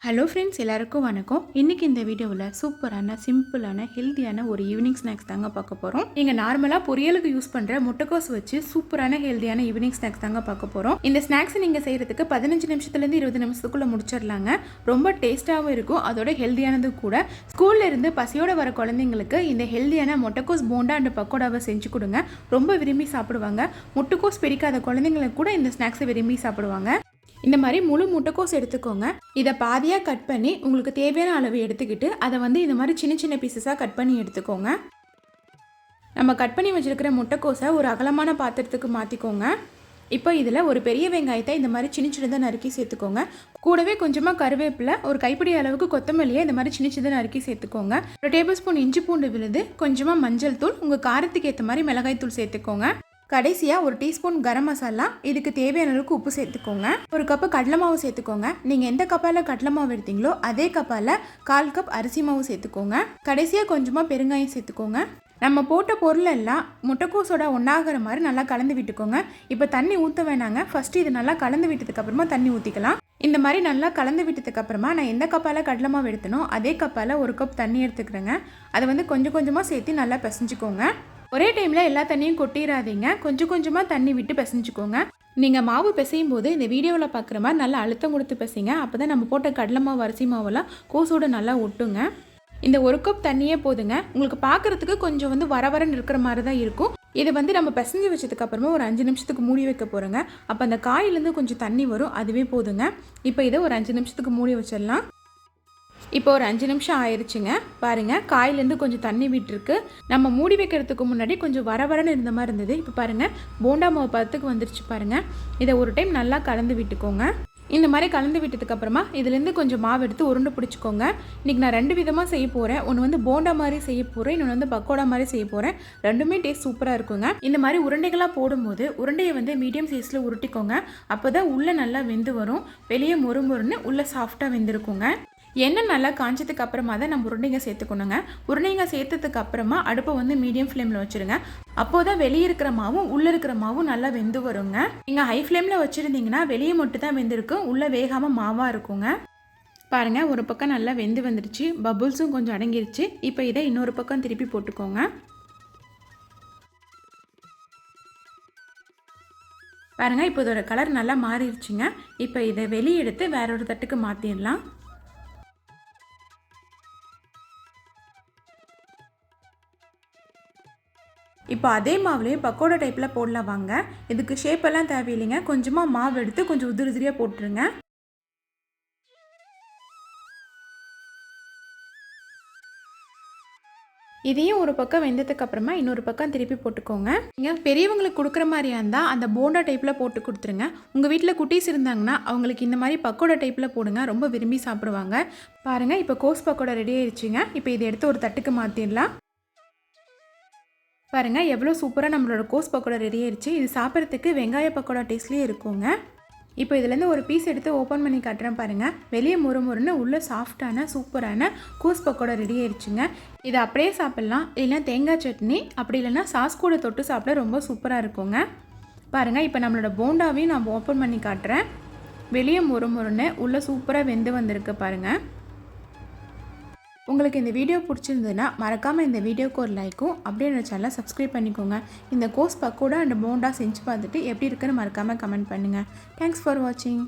Hello friends, எல்லாருக்கும் வணக்கம். இன்றைக்கி இந்த வீடியோவில் சூப்பரான சிம்பிளான ஹெல்த்தியான ஒரு ஈவினிங் ஸ்நாக்ஸ் தாங்க பார்க்க போகிறோம். நீங்கள் நார்மலாக பொரியலுக்கு யூஸ் பண்ணுற முட்டைக்கோஸ் வச்சு சூப்பரான ஹெல்த்தியான ஈவினிங் ஸ்நாக்ஸ் தாங்க பார்க்க போகிறோம். இந்த ஸ்நாக்ஸ் நீங்கள் செய்கிறதுக்கு 15 நிமிஷத்துலேருந்து 20 நிமிஷத்துக்குள்ளே முடிச்சிடலாங்க. ரொம்ப டேஸ்ட்டாகவும் இருக்கும், அதோட ஹெல்த்தியானது கூட. ஸ்கூலில் இருந்து பசியோடு வர குழந்தைங்களுக்கு இந்த ஹெல்த்தியான முட்டைக்கோஸ் போண்டா அண்ட் பக்கோடாவை செஞ்சு கொடுங்க. ரொம்ப விரும்பி சாப்பிடுவாங்க. முட்டைக்கோஸ் பிடிக்காத குழந்தைங்களுக்கு கூட இந்த ஸ்நாக்ஸை விரும்பி சாப்பிடுவாங்க. இந்த மாதிரி முழு முட்டைக்கோஸ் எடுத்துக்கோங்க. இதை பாதியாக கட் பண்ணி உங்களுக்கு தேவையான அளவு எடுத்துக்கிட்டு அதை இந்த மாதிரி சின்ன சின்ன பீசஸாக கட் பண்ணி எடுத்துக்கோங்க. நம்ம கட் பண்ணி வச்சுருக்கிற முட்டைக்கோஸை ஒரு அகலமான பாத்திரத்துக்கு மாற்றிக்கோங்க. இப்போ இதில் ஒரு பெரிய வெங்காயத்தை இந்த மாதிரி சின்ன சின்னதாக நறுக்கி சேர்த்துக்கோங்க. கூடவே கொஞ்சமாக கருவேப்பிலை, ஒரு கைப்பிடி அளவுக்கு கொத்தமல்லியை இந்த மாதிரி சின்ன சின்னதாக நறுக்கி சேர்த்துக்கோங்க. ஒரு டேபிள் ஸ்பூன் இஞ்சி பூண்டு விழுது, கொஞ்சமாக மஞ்சள் தூள், உங்கள் காரத்துக்கு ஏற்ற மாதிரி மிளகாய் தூள் சேர்த்துக்கோங்க. கடைசியாக ஒரு டீஸ்பூன் கரம் மசாலா, இதுக்கு தேவையான அளவுக்கு உப்பு சேர்த்துக்கோங்க. ஒரு கப்பு கடலை மாவு சேர்த்துக்கோங்க. நீங்கள் எந்த கப்பால் கடலை மாவு எடுத்தீங்களோ அதே கப்பால் 1/4 கப் அரிசி மாவு சேர்த்துக்கோங்க. கடைசியாக கொஞ்சமாக பெருங்காயம் சேர்த்துக்கோங்க. நம்ம போட்ட பொருள் எல்லாம் முட்டைக்கோஸோட ஒன்றாகிற மாதிரி நல்லா கலந்து விட்டுக்கோங்க. இப்போ தண்ணி ஊற்ற வேணாங்க. ஃபஸ்ட்டு இது நல்லா கலந்து விட்டதுக்கப்புறமா தண்ணி ஊற்றிக்கலாம். இந்த மாதிரி நல்லா கலந்து விட்டதுக்கப்புறமா நான் எந்த கப்பால் கடலை மாவு எடுத்தனோ அதே கப்பால் 1 கப் தண்ணி எடுத்துக்கிறேங்க. அதை கொஞ்சம் கொஞ்சமாக சேர்த்து நல்லா பிசைஞ்சுக்கோங்க. ஒரே டைமில் எல்லா தண்ணியும் கொட்டிடாதீங்க. கொஞ்சம் கொஞ்சமாக தண்ணி விட்டு பிசைஞ்சுக்கோங்க. நீங்கள் மாவு பிசையும் போது இந்த வீடியோவில் பார்க்குற மாதிரி நல்லா அழுத்தம் கொடுத்து பிசைங்க. அப்போ தான் நம்ம போட்ட கடலை மாவு அரிசி மாவெல்லாம் கோஸோடு நல்லா ஒட்டுங்க. இந்த 1 கப் தண்ணியே போதுங்க. உங்களுக்கு பார்க்குறதுக்கு கொஞ்சம் வரவரன்னு இருக்கிற மாதிரி தான் இருக்கும். இதை நம்ம பிசைஞ்சு வச்சதுக்கப்புறமா ஒரு 5 நிமிஷத்துக்கு மூடி வைக்க போகிறோங்க. அப்போ அந்த காயிலேருந்து கொஞ்சம் தண்ணி வரும், அதுவே போதுங்க. இப்போ இதை ஒரு 5 நிமிஷத்துக்கு மூடி வச்சிடலாம். இப்போ ஒரு 5 நிமிஷம் ஆயிடுச்சுங்க. பாருங்கள், காயிலேருந்து கொஞ்சம் தண்ணி விட்டுருக்கு. நம்ம மூடி வைக்கிறதுக்கு முன்னாடி கொஞ்சம் வரவரன்னு இருந்த மாதிரி இருந்தது. இப்போ பாருங்கள், போண்டா மாவு பதத்துக்கு வந்துருச்சு பாருங்கள். இதை ஒரு டைம் நல்லா கலந்து விட்டுக்கோங்க. இந்த மாதிரி கலந்து விட்டதுக்கப்புறமா இதுலேருந்து கொஞ்சம் மாவு எடுத்து உருண்டை பிடிச்சிக்கோங்க. இன்றைக்கி நான் 2 விதமாக செய்ய போகிறேன். ஒன்று போண்டா மாதிரி செய்ய போகிறேன், இன்னொன்று பக்கோடா மாதிரி செய்ய போகிறேன். ரெண்டுமே டேஸ்ட் சூப்பராக இருக்குங்க. இந்த மாதிரி உருண்டைகளாக போடும்போது உருண்டையை மீடியம் சைஸில் உருட்டிக்கோங்க. அப்போ தான் உள்ளே நல்லா வெந்து வரும். வெளியே மொறுமொறுன்னு உள்ளே சாஃப்டாக வெந்திருக்குங்க. எண்ணெய் நல்லா காய்ச்சதுக்கு அப்புறமா தான் நம்ம உருண்டைங்க சேர்த்துக்கணுங்க. உருண்டைங்க சேர்த்ததுக்கு அப்புறமா அடுப்பை மீடியம் ஃப்ளேமில் வச்சுருங்க. அப்போது தான் வெளியே இருக்கிற மாவும் உள்ளே இருக்கிற மாவும் நல்லா வெந்து வருங்க. நீங்கள் ஹை ஃப்ளேமில் வச்சுருந்தீங்கன்னா வெளியே மட்டும் தான் வெந்திருக்கும், உள்ளே வேகாமல் மாவாக இருக்குங்க. பாருங்கள், ஒரு பக்கம் நல்லா வெந்து வந்துடுச்சு, பபுள்ஸும் கொஞ்சம் அடங்கிருச்சு. இப்போ இதை இன்னொரு பக்கம் திருப்பி போட்டுக்கோங்க. பாருங்கள், இப்போ இதோட கலர் நல்லா மாறிடுச்சுங்க. இப்போ இதை வெளியே எடுத்து வேற ஒரு தட்டுக்கு மாற்றிடலாம். இப்போ அதே மாவுலேயே பக்கோடா டைப்பில் போடலாம் வாங்க. இதுக்கு ஷேப்பெல்லாம் தேவையில்லைங்க. கொஞ்சமாக மாவு எடுத்து கொஞ்சம் உதிரி உதிரியாக போட்டுருங்க. இதையும் ஒரு பக்கம் வெந்ததுக்கு அப்புறமா இன்னொரு பக்கம் திருப்பி போட்டுக்கோங்க. நீங்கள் பெரியவங்களுக்கு கொடுக்குற மாதிரியா இருந்தால் அந்த போண்டா டைப்பில் போட்டு கொடுத்துருங்க. உங்கள் வீட்டில் குட்டீஸ் இருந்தாங்கன்னா அவங்களுக்கு இந்த மாதிரி பக்கோடா டைப்பில் போடுங்க, ரொம்ப விரும்பி சாப்பிடுவாங்க. பாருங்கள், இப்போ கோஸ் பக்கோடா ரெடி ஆயிடுச்சுங்க. இப்போ இதை எடுத்து ஒரு தட்டுக்கு மாற்றிடலாம். பாருங்கள், எவ்வளோ சூப்பராக நம்மளோட கோஸ் பக்கோடா ரெடி ஆயிடுச்சு. இது சாப்பிட்றதுக்கு வெங்காய பக்கோடா டேஸ்ட்லேயே இருக்குங்க. இப்போ இதுலேருந்து ஒரு பீஸ் எடுத்து ஓப்பன் பண்ணி காட்டுறேன் பாருங்கள். வெளியே முறுமுறுன்னு உள்ளே சாஃப்டான சூப்பரான கோஸ் பக்கோடா ரெடி ஆயிடுச்சுங்க. இதை அப்படியே சாப்பிட்லாம், இல்லைன்னா தேங்காய் சட்னி, அப்படி இல்லைன்னா சாஸ் கூட தொட்டு சாப்பிட ரொம்ப சூப்பராக இருக்குங்க. பாருங்கள், இப்போ நம்மளோட போண்டாவையும் நான் ஓப்பன் பண்ணி காட்டுறேன். வெளியே முறுமுறுன்னு உள்ளே சூப்பராக வெந்து வந்திருக்கு பாருங்கள். உங்களுக்கு இந்த வீடியோ பிடிச்சிருந்ததுன்னா மறக்காமல் இந்த வீடியோக்கு ஒரு லைக்கும், அப்படியே என்னோட சேனலை சப்ஸ்கிரைப் பண்ணிக்கோங்க. இந்த கோஸ் பக்கோடா அண்ட் போண்டா செஞ்சு பார்த்துட்டு எப்படி இருக்குன்னு மறக்காமல் கமெண்ட் பண்ணுங்கள். தேங்க்ஸ் ஃபார் வாட்சிங்.